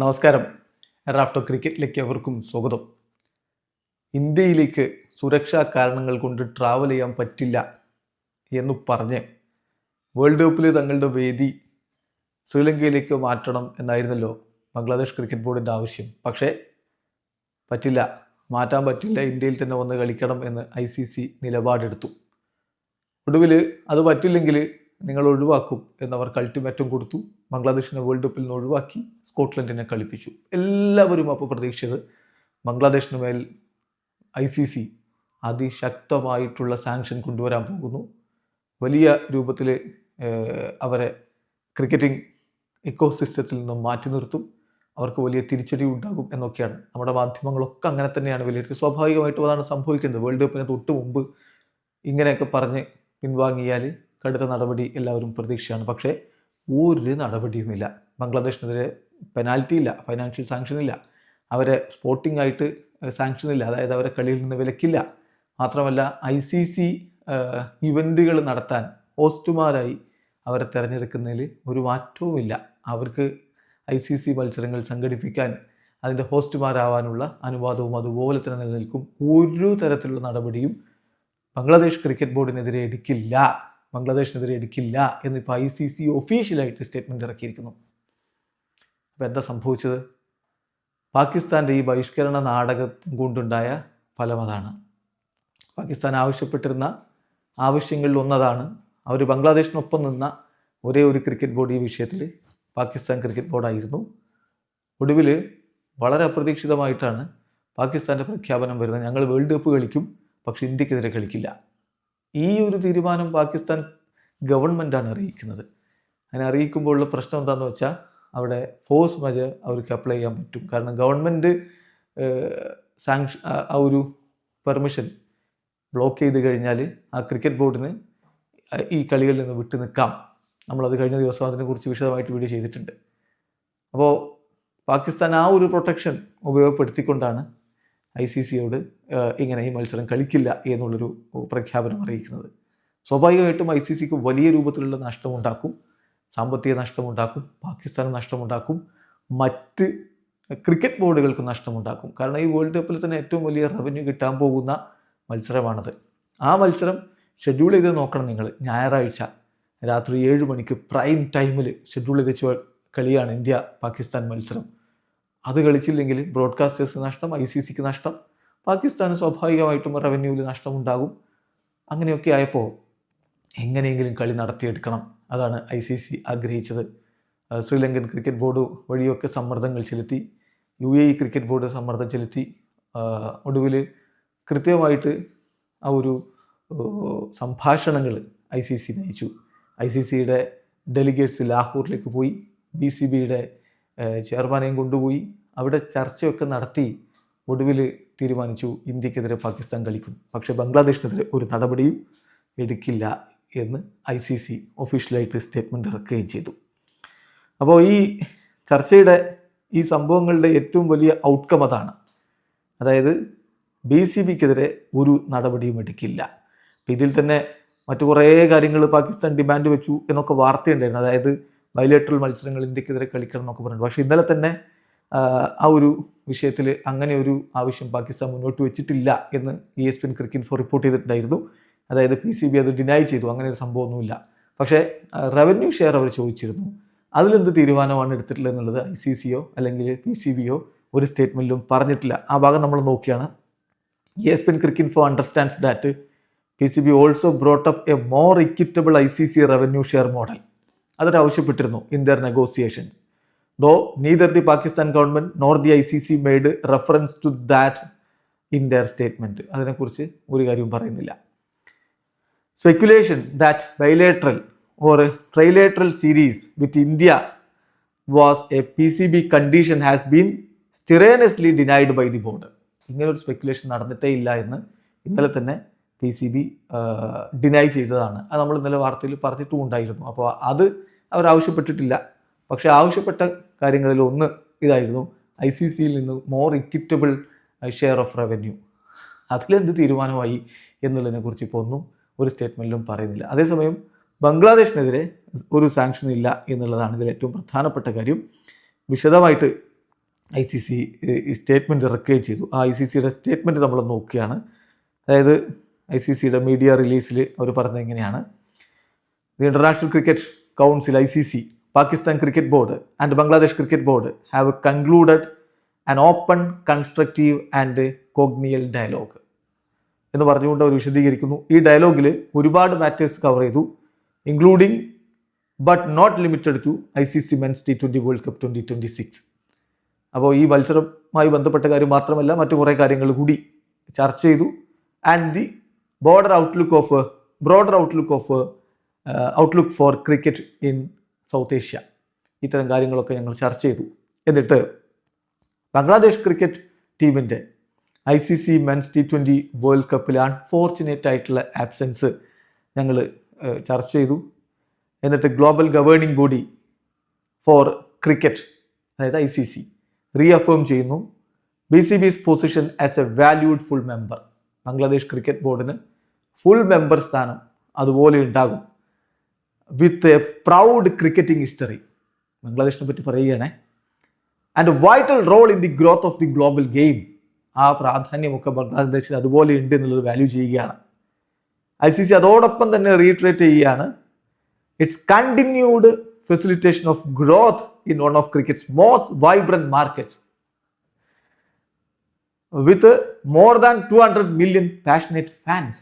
നമസ്കാരം. റാഫ്റ്റോ ക്രിക്കറ്റിലേക്ക് അവർക്കും സ്വാഗതം. ഇന്ത്യയിലേക്ക് സുരക്ഷാ കാരണങ്ങൾ കൊണ്ട് ട്രാവൽ ചെയ്യാൻ പറ്റില്ല എന്ന് പറഞ്ഞ് വേൾഡ് കപ്പിൽ തങ്ങളുടെ വേദി ശ്രീലങ്കയിലേക്ക് മാറ്റണം എന്നായിരുന്നല്ലോ ബംഗ്ലാദേശ് ക്രിക്കറ്റ് ബോർഡിൻ്റെ ആവശ്യം. പക്ഷേ പറ്റില്ല, മാറ്റാൻ പറ്റില്ല, ഇന്ത്യയിൽ തന്നെ വന്ന് കളിക്കണം എന്ന് ICC നിലപാടെടുത്തു. ഒടുവിൽ അത് പറ്റില്ലെങ്കിൽ നിങ്ങൾ ഒഴിവാക്കും എന്നവർക്ക് അൾട്ടിമേറ്റം കൊടുത്തു. ബംഗ്ലാദേശിനെ വേൾഡ് കപ്പിൽ നിന്ന് ഒഴിവാക്കി സ്കോട്ട്ലൻഡിനെ കളിപ്പിച്ചു. എല്ലാവരും അപ്പോൾ പ്രതീക്ഷിച്ചത് ബംഗ്ലാദേശിന് മേൽ ICC അതിശക്തമായിട്ടുള്ള സാങ്ഷൻ കൊണ്ടുവരാൻ പോകുന്നു, വലിയ രൂപത്തിൽ അവരെ ക്രിക്കറ്റിംഗ് ഇക്കോസിസ്റ്റത്തിൽ നിന്നും മാറ്റി നിർത്തും, അവർക്ക് വലിയ തിരിച്ചടി ഉണ്ടാകും എന്നൊക്കെയാണ്. നമ്മുടെ മാധ്യമങ്ങളൊക്കെ അങ്ങനെ തന്നെയാണ് വിലയിരുത്തി. സ്വാഭാവികമായിട്ടും അതാണ് സംഭവിക്കുന്നത്. വേൾഡ് കപ്പിന് തൊട്ട് മുമ്പ് ഇങ്ങനെയൊക്കെ പറഞ്ഞ് പിൻവാങ്ങിയാൽ കടുത്ത നടപടി എല്ലാവരും പ്രതീക്ഷയാണ്. പക്ഷേ ഒരു നടപടിയുമില്ല. ബംഗ്ലാദേശിനെതിരെ പെനാൽറ്റി ഇല്ല, ഫൈനാൻഷ്യൽ സാങ്ഷൻ ഇല്ല, അവരെ സ്പോർട്ടിംഗ് ആയിട്ട് സാങ്ഷൻ ഇല്ല, അതായത് അവരെ കളിയിൽ നിന്ന് വിലക്കില്ല. മാത്രമല്ല ICC ഇവൻറ്റുകൾ നടത്താൻ ഹോസ്റ്റുമാരായി അവരെ തിരഞ്ഞെടുക്കുന്നതിൽ ഒരു മാറ്റവുമില്ല. അവർക്ക് ICC മത്സരങ്ങൾ സംഘടിപ്പിക്കാൻ അതിൻ്റെ ഹോസ്റ്റുമാരാവാനുള്ള അനുവാദവും അതുപോലെ തന്നെ നിലനിൽക്കും. ഒരു തരത്തിലുള്ള നടപടിയും ബംഗ്ലാദേശ് ക്രിക്കറ്റ് ബോർഡിനെതിരെ എടുക്കില്ല എന്നിപ്പോൾ ICC ഒഫീഷ്യലായിട്ട് സ്റ്റേറ്റ്മെൻറ്റ് ഇറക്കിയിരിക്കുന്നു. അപ്പോൾ എന്താ സംഭവിച്ചത്? പാകിസ്ഥാൻ്റെ ഈ ബഹിഷ്കരണ നാടകം കൊണ്ടുണ്ടായ ഫലം അതാണ്. പാകിസ്ഥാൻ ആവശ്യപ്പെട്ടിരുന്ന ആവശ്യങ്ങളിൽ ഒന്നതാണ്. അവർ ബംഗ്ലാദേശിനൊപ്പം നിന്ന ഒരേ ഒരു ക്രിക്കറ്റ് ബോർഡ് ഈ വിഷയത്തിൽ പാകിസ്ഥാൻ ക്രിക്കറ്റ് ബോർഡായിരുന്നു. ഒടുവിൽ വളരെ അപ്രതീക്ഷിതമായിട്ടാണ് പാകിസ്ഥാൻ്റെ പ്രഖ്യാപനം വരുന്നത്. ഞങ്ങൾ വേൾഡ് കപ്പ് കളിക്കും, പക്ഷെ ഇന്ത്യക്കെതിരെ കളിക്കില്ല. ഈ ഒരു തീരുമാനം പാകിസ്ഥാൻ ഗവൺമെൻറ്റാണ് അറിയിക്കുന്നത്. അങ്ങനെ അറിയിക്കുമ്പോഴുള്ള പ്രശ്നം എന്താണെന്ന് വെച്ചാൽ അവിടെ ഫോഴ്സ് മെജർ അവർക്ക് അപ്ലൈ ചെയ്യാൻ പറ്റും. കാരണം ഗവൺമെൻറ് സാങ്ഷൻ ആ ഒരു പെർമിഷൻ ബ്ലോക്ക് ചെയ്ത് കഴിഞ്ഞാൽ ആ ക്രിക്കറ്റ് ബോർഡിന് ഈ കളികളിൽ നിന്ന് വിട്ടു നിൽക്കാം. നമ്മളത് കഴിഞ്ഞ ദിവസം അതിനെക്കുറിച്ച് വിശദമായിട്ട് വീഡിയോ ചെയ്തിട്ടുണ്ട്. അപ്പോൾ പാകിസ്ഥാൻ ആ ഒരു പ്രൊട്ടക്ഷൻ ഉപയോഗപ്പെടുത്തിക്കൊണ്ടാണ് ICCയോട് ഇങ്ങനെ ഈ മത്സരം കളിക്കില്ല എന്നുള്ളൊരു പ്രഖ്യാപനം അറിയിക്കുന്നത്. സ്വാഭാവികമായിട്ടും ICCക്ക് വലിയ രൂപത്തിലുള്ള നഷ്ടമുണ്ടാക്കും, സാമ്പത്തിക നഷ്ടമുണ്ടാക്കും, പാകിസ്ഥാന് നഷ്ടമുണ്ടാക്കും, മറ്റ് ക്രിക്കറ്റ് ബോർഡുകൾക്ക് നഷ്ടമുണ്ടാക്കും. കാരണം ഈ വേൾഡ് കപ്പിൽ തന്നെ ഏറ്റവും വലിയ റവന്യൂ കിട്ടാൻ പോകുന്ന മത്സരമാണത്. ആ മത്സരം ഷെഡ്യൂൾ ചെയ്ത് നോക്കണം നിങ്ങൾ. ഞായറാഴ്ച രാത്രി 7 മണിക്ക് പ്രൈം ടൈമിൽ ഷെഡ്യൂൾ ചെയ്ത് കളിയാണ് ഇന്ത്യ പാകിസ്ഥാൻ മത്സരം. അത് കളിച്ചില്ലെങ്കിൽ ബ്രോഡ്കാസ്റ്റേഴ്സ് നഷ്ടം, ICCക്ക് നഷ്ടം, പാകിസ്ഥാന് സ്വാഭാവികമായിട്ടും റവന്യൂവിൽ നഷ്ടമുണ്ടാകും. അങ്ങനെയൊക്കെ ആയപ്പോൾ എങ്ങനെയെങ്കിലും കളി നടത്തിയെടുക്കണം, അതാണ് ICC ആഗ്രഹിച്ചത്. ശ്രീലങ്കൻ ക്രിക്കറ്റ് ബോർഡ് വഴിയൊക്കെ സമ്മർദ്ദങ്ങൾ ചെലുത്തി, UAE ക്രിക്കറ്റ് ബോർഡ് സമ്മർദ്ദം ചെലുത്തി. ഒടുവിൽ കൃത്യമായിട്ട് ആ ഒരു സംഭാഷണങ്ങൾ ICC നയിച്ചു. ICCയുടെ ഡെലിഗേറ്റ്സ് ലാഹോറിലേക്ക് പോയി, BCBയുടെ ചെയർമാനെയും കൊണ്ടുപോയി അവിടെ ചർച്ചയൊക്കെ നടത്തി ഒടുവിൽ തീരുമാനിച്ചു ഇന്ത്യക്കെതിരെ പാകിസ്ഥാൻ കളിക്കും, പക്ഷേ ബംഗ്ലാദേശിനെതിരെ ഒരു നടപടിയും എടുക്കില്ല എന്ന് ICC ഒഫീഷ്യലായിട്ട് സ്റ്റേറ്റ്മെൻറ്റ് ഇറക്കുകയും ചെയ്തു. അപ്പോൾ ഈ ചർച്ചയുടെ ഈ സംഭവങ്ങളുടെ ഏറ്റവും വലിയ ഔട്ട്കം അതാണ്. അതായത് BCBക്കെതിരെ ഒരു നടപടിയും എടുക്കില്ല. അപ്പോൾ ഇതിൽ തന്നെ മറ്റു കുറേ കാര്യങ്ങൾ പാകിസ്ഥാൻ ഡിമാൻഡ് വെച്ചു എന്നൊക്കെ വാർത്തയുണ്ടായിരുന്നു. അതായത് ബൈലേറ്ററൽ മത്സരങ്ങൾ ഇന്ത്യക്കെതിരെ കളിക്കണം എന്നൊക്കെ പറഞ്ഞു. പക്ഷേ ഇന്നലെ തന്നെ ആ ഒരു വിഷയത്തിൽ അങ്ങനെ ഒരു ആവശ്യം പാകിസ്ഥാൻ മുന്നോട്ട് വെച്ചിട്ടില്ല എന്ന് ESPN ക്രിക്കറ്റ് ഇൻഫോ റിപ്പോർട്ട് ചെയ്തിട്ടുണ്ടായിരുന്നു. അതായത് PCB അത് ഡിനൈ ചെയ്തു, അങ്ങനെ ഒരു സംഭവമൊന്നുമില്ല. പക്ഷേ റവന്യൂ ഷെയർ അവർ ചോദിച്ചിരുന്നു. അതിലെന്ത് തീരുമാനമാണ് എടുത്തിട്ടുള്ളത് എന്നുള്ളത് ICCയോ അല്ലെങ്കിൽ PCBയോ ഒരു സ്റ്റേറ്റ്മെൻറ്റിലും പറഞ്ഞിട്ടില്ല. ആ ഭാഗം നമ്മൾ നോക്കിയാണ്. ESPN cricket info understands that PCB also brought up a more equitable ICC revenue share model. അതൊരു ആവശ്യപ്പെട്ടിരുന്നു in their negotiations. Though neither the Pakistan government nor the ICC made reference to that in their statement. അതിനെക്കുറിച്ച് ഒരു കാര്യവും പറയുന്നില്ല. Speculation that bilateral or trilateral series with India was a PCB condition has been strenuously denied by the board. ഇങ്ങനൊരു speculation നടന്നിട്ടേ ഇല്ല എന്ന് ഇന്നലെ തന്നെ PCB ഡിനൈ ചെയ്തതാണ്. അത് നമ്മൾ ഇന്നലെ വാർത്തയിൽ പറഞ്ഞിട്ടും ഉണ്ടായിരുന്നു. അപ്പോൾ അത് അവരാവശ്യപ്പെട്ടിട്ടില്ല. പക്ഷേ ആവശ്യപ്പെട്ട കാര്യങ്ങളിൽ ഒന്ന് ഇതായിരുന്നു, ICCയിൽ നിന്ന് more equitable share of revenue. അതിലെന്ത് തീരുമാനമായി എന്നുള്ളതിനെക്കുറിച്ച് ഇപ്പോൾ ഒന്നും ഒരു സ്റ്റേറ്റ്മെൻറ്റിലും പറയുന്നില്ല. അതേസമയം ബംഗ്ലാദേശിനെതിരെ ഒരു സാങ്ഷൻ ഇല്ല എന്നുള്ളതാണ് ഇതിൽ ഏറ്റവും പ്രധാനപ്പെട്ട കാര്യം. വിശദമായിട്ട് ICC ഈ സ്റ്റേറ്റ്മെൻറ്റ് ഇറക്കുകയും ചെയ്തു. ആ ICC സ്റ്റേറ്റ്മെൻറ്റ് നമ്മൾ നോക്കുകയാണ്. അതായത് ICC മീഡിയ റിലീസിൽ അവർ പറഞ്ഞത് എങ്ങനെയാണ്: the international cricket council ICC, Pakistan Cricket Board and Bangladesh Cricket Board have concluded an open, constructive and congenial dialogue എന്ന് പറഞ്ഞുകൊണ്ട് അവർ വിശദീകരിക്കുന്നു. ഈ ഡയലോഗിൽ ഒരുപാട് മാറ്റേഴ്സ് കവർ ചെയ്തു, including but not limited to ICC men's T20 world cup 2026. അപ്പോൾ ഈ മത്സരവുമായി ബന്ധപ്പെട്ട കാര്യം മാത്രമല്ല, മറ്റു കുറേ കാര്യങ്ങൾ കൂടി ചർച്ച ചെയ്തു. And the broader outlook for cricket in South Asia, ഇത്തരം കാര്യങ്ങളൊക്കെ ഞങ്ങൾ ചർച്ച ചെയ്തു. എന്നിട്ട് ബംഗ്ലാദേശ് ക്രിക്കറ്റ് ടീമിൻ്റെ ICC മെൻസ് T20 വേൾഡ് കപ്പിൽ അൺഫോർച്ചുനേറ്റ് ആയിട്ടുള്ള ആബ്സെൻസ് ഞങ്ങൾ ചർച്ച ചെയ്തു. എന്നിട്ട് global governing body for cricket, അതായത് ICC, റീഅഫേം ചെയ്യുന്നു BCB's position as a valued full member. Bangladesh cricket ബോർഡിന് ഫുൾ മെമ്പർ സ്ഥാനം അതുപോലെ ഉണ്ടാകും. With a proud cricketing history, ബംഗ്ലാദേശിനെ പറ്റി പറയുകയാണേ. And vital role in the growth of the global game, ആ പ്രാധാന്യമൊക്കെ ബംഗ്ലാദേശിൽ അതുപോലെ ഉണ്ട് എന്നുള്ളത് വാല്യൂ ചെയ്യുകയാണ്. ICC അതോടൊപ്പം തന്നെ റീട്രേറ്റ് ചെയ്യുകയാണ് it's continued facilitation of growth in one of crickets most vibrant market with more than 200 million passionate fans.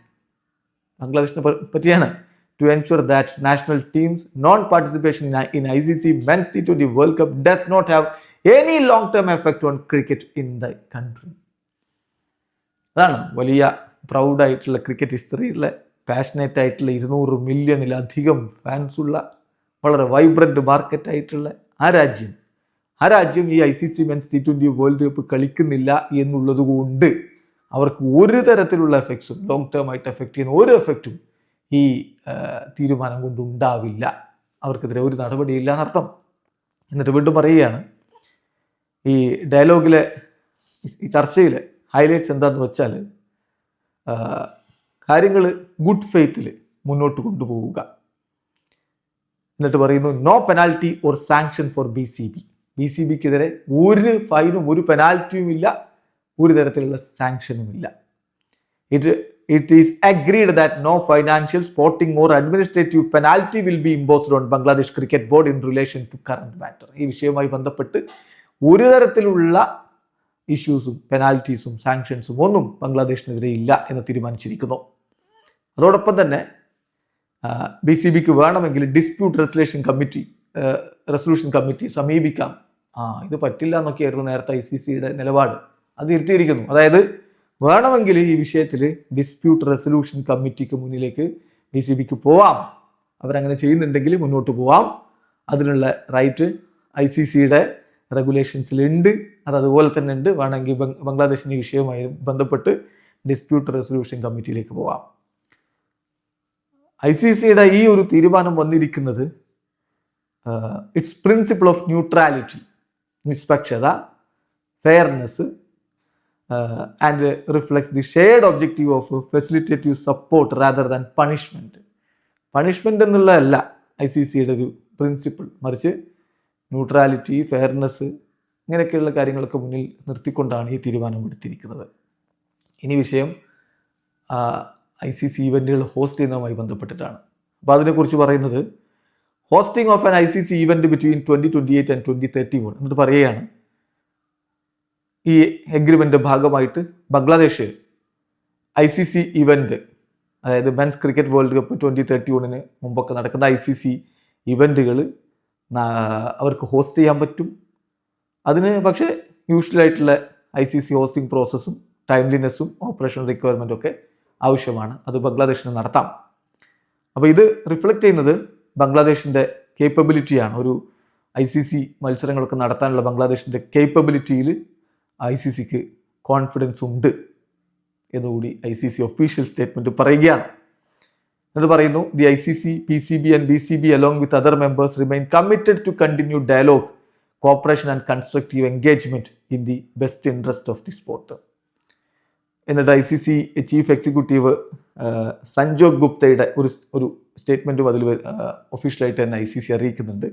ബംഗ്ലാദേശിനെ പറ്റിയാണ്. To ensure that national teams' non-participation in ICC Men's T20 World Cup does not have any long-term effect on cricket in the country. അതാണ് വലിയ പ്രൗഡായിട്ടുള്ള cricket ഹിസ്റ്ററിയിലെ passionate ആയിട്ടുള്ള 200 മില്യണിലധികം ഫാൻസുള്ള വളരെ vibrant മാർക്കറ്റായിട്ടുള്ള ആ രാജ്യം ഈ ICC Men's T20 world cup കളിക്കുന്നില്ല എന്നുള്ളത് കൊണ്ട് അവർക്ക് ഒരു തരത്തിലുള്ള എഫക്ട്സും, ലോങ് ടേം ആയിട്ട് എഫക്റ്റ് ചെയ്യുന്ന ഒരു എഫക്റ്റും ഈ തീരുമാനം കൊണ്ടുണ്ടാവില്ല. അവർക്കെതിരെ ഒരു നടപടിയില്ല എന്നർത്ഥം. എന്നിട്ട് വീണ്ടും പറയുകയാണ്, ഈ ഡയലോഗിലെ ഈ ചർച്ചയിലെ ഹൈലൈറ്റ്സ് എന്താണെന്ന് വെച്ചാൽ കാര്യങ്ങൾ ഗുഡ് ഫെയ്ത്തിൽ മുന്നോട്ട് കൊണ്ടുപോവുക. എന്നിട്ട് പറയുന്നു no penalty or sanction for BCBക്കെതിരെ ഒരു ഫൈനും ഒരു പെനാൽറ്റിയും ഇല്ല, ഒരു തരത്തിലുള്ള സാങ്ഷനും ഇല്ല. It is agreed that no financial, sporting or administrative penalty will be imposed on Bangladesh Cricket Board in relation to current matter. ഈ വിഷയവുമായി ബന്ധപ്പെട്ട് ഒരു തരത്തിലുള്ള ഇഷ്യൂസും പെനാൽറ്റീസും സാങ്ഷൻസും ഒന്നും ബംഗ്ലാദേശിനെതിരെ ഇല്ല എന്ന് തീരുമാനിച്ചിരിക്കുന്നു. അതോടൊപ്പം തന്നെ BCBക്ക് വേണമെങ്കിൽ ഡിസ്പ്യൂട്ട് റെസൊല്യൂഷൻ കമ്മിറ്റി സമീപിക്കാം. ഇത് പറ്റില്ല എന്നൊക്കെയായിരുന്നു നേരത്തെ ICCയുടെ നിലപാട്. അത് ഇരുത്തിയിരിക്കുന്നു. അതായത് വേണമെങ്കിൽ ഈ വിഷയത്തിൽ ഡിസ്പ്യൂട്ട് റെസൊല്യൂഷൻ കമ്മിറ്റിക്ക് മുന്നിലേക്ക് BCBക്ക് പോവാം. അവരങ്ങനെ ചെയ്യുന്നുണ്ടെങ്കിൽ മുന്നോട്ട് പോവാം. അതിനുള്ള റൈറ്റ് ICCയുടെ റെഗുലേഷൻസിലുണ്ട്. അതുപോലെ തന്നെ ഉണ്ട്. വേണമെങ്കിൽ ബംഗ്ലാദേശിൻ്റെ വിഷയവുമായി ബന്ധപ്പെട്ട് ഡിസ്പ്യൂട്ട് റെസൊല്യൂഷൻ കമ്മിറ്റിയിലേക്ക് പോവാം. ICCയുടെ ഈ ഒരു തീരുമാനം വന്നിരിക്കുന്നത് ഇറ്റ്സ് പ്രിൻസിപ്പിൾ ഓഫ് ന്യൂട്രാലിറ്റി, നിഷ്പക്ഷത, fairness and reflects the shared objective of facilitative support rather than punishment എന്നുള്ളതല്ല ICCയുടെ ഒരു പ്രിൻസിപ്പിൾ, മറിച്ച് ന്യൂട്രാലിറ്റി, ഫെയർനെസ്, ഇങ്ങനെയൊക്കെയുള്ള കാര്യങ്ങളൊക്കെ മുന്നിൽ നിർത്തിക്കൊണ്ടാണ് ഈ തീരുമാനം എടുത്തിരിക്കുന്നത്. ഇനി വിഷയം ICC ഇവൻറ്റുകൾ ഹോസ്റ്റ് ചെയ്യുന്നതുമായി ബന്ധപ്പെട്ടിട്ടാണ്. അപ്പോൾ അതിനെക്കുറിച്ച് പറയുന്നത് hosting of an ICC event between 2028 and 2031 എന്നിട്ട് പറയുകയാണ്, ഈ എഗ്രിമെൻ്റ് ഭാഗമായിട്ട് ബംഗ്ലാദേശ് ICC ഇവൻറ്റ്, അതായത് മെൻസ് ക്രിക്കറ്റ് വേൾഡ് കപ്പ് 2031 മുമ്പൊക്കെ നടക്കുന്ന ICC ഇവൻറ്റുകൾ അവർക്ക് ഹോസ്റ്റ് ചെയ്യാൻ പറ്റും. അതിന് പക്ഷേ യൂഷ്വലായിട്ടുള്ള ICC ഹോസ്റ്റിംഗ് പ്രോസസ്സും ടൈംലിനെസ്സും ഓപ്പറേഷണൽ റിക്വയർമെൻറ്റും ഒക്കെ ആവശ്യമാണ്. അത് ബംഗ്ലാദേശിന് നടത്താം. അപ്പോൾ ഇത് റിഫ്ലക്റ്റ് ചെയ്യുന്നത് ബംഗ്ലാദേശിൻ്റെ കേപ്പബിലിറ്റിയാണ്. ഒരു ICC മത്സരങ്ങളൊക്കെ നടത്താനുള്ള ബംഗ്ലാദേശിൻ്റെ കേപ്പബിലിറ്റിയിൽ ICCക്ക് കോൺഫിഡൻസ് ഉണ്ട് എന്നുകൂടി ICC ഒഫീഷ്യൽ സ്റ്റേറ്റ്മെൻറ്റ് പറയുകയാണ്. എന്ന് പറയുന്നു, the ICC, PCB and BCB along with other members remain committed to continue dialogue, cooperation and constructive engagement in the best interest of the sport. എന്നിട്ട് ICC ചീഫ് എക്സിക്യൂട്ടീവ് സഞ്ജോഗ് ഗുപ്തയുടെ ഒരു സ്റ്റേറ്റ്മെൻറ്റും അതിൽ ഒഫീഷ്യലായിട്ട് തന്നെ ICC അറിയിക്കുന്നുണ്ട്.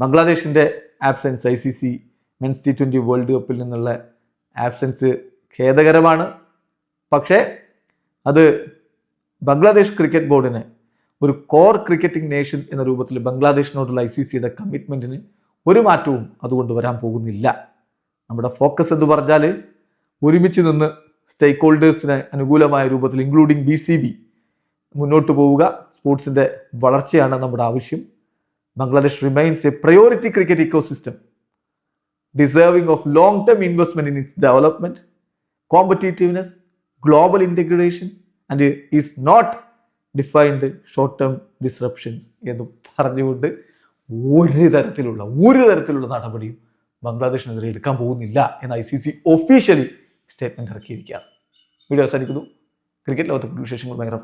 ബംഗ്ലാദേശിൻ്റെ absence ICC men's T20 world കപ്പിൽ നിന്നുള്ള ആബ്സെൻസ് ഖേദകരമാണ്. പക്ഷേ അത് ബംഗ്ലാദേശ് ക്രിക്കറ്റ് ബോർഡിന് ഒരു കോർ ക്രിക്കറ്റിംഗ് നേഷൻ എന്ന രൂപത്തിൽ ബംഗ്ലാദേശിനോടുള്ള ICCയുടെ കമ്മിറ്റ്മെൻറ്റിന് ഒരു മാറ്റവും അതുകൊണ്ട് വരാൻ പോകുന്നില്ല. നമ്മുടെ ഫോക്കസ് എന്ന് പറഞ്ഞാൽ ഒരുമിച്ച് നിന്ന് സ്റ്റേക്ക് ഹോൾഡേഴ്സിന് അനുകൂലമായ രൂപത്തിൽ ഇൻക്ലൂഡിങ് BCB മുന്നോട്ട് പോവുക, സ്പോർട്സിൻ്റെ വളർച്ചയാണ് നമ്മുടെ ആവശ്യം. Bangladesh remains a priority cricket ecosystem deserving of long term investment in its development, competitiveness, global integration and is not defined short term disruptions എന്ന് പറഞ്ഞുകൊണ്ട് ഒരു തരത്തിലുള്ള നടപടിയും ബംഗ്ലാദേശിനെതിരെ എടുക്കാൻ പോകുന്നില്ല എന്ന് ICC ഒഫീഷ്യലി സ്റ്റേറ്റ്മെന്റ് ഇറക്കിയിരിക്കുകയാണ്. വീഡിയോ അവസാനിക്കുന്നു. ക്രിക്കറ്റ് ലോകത്തെ വിശേഷങ്ങൾ ഭയങ്കര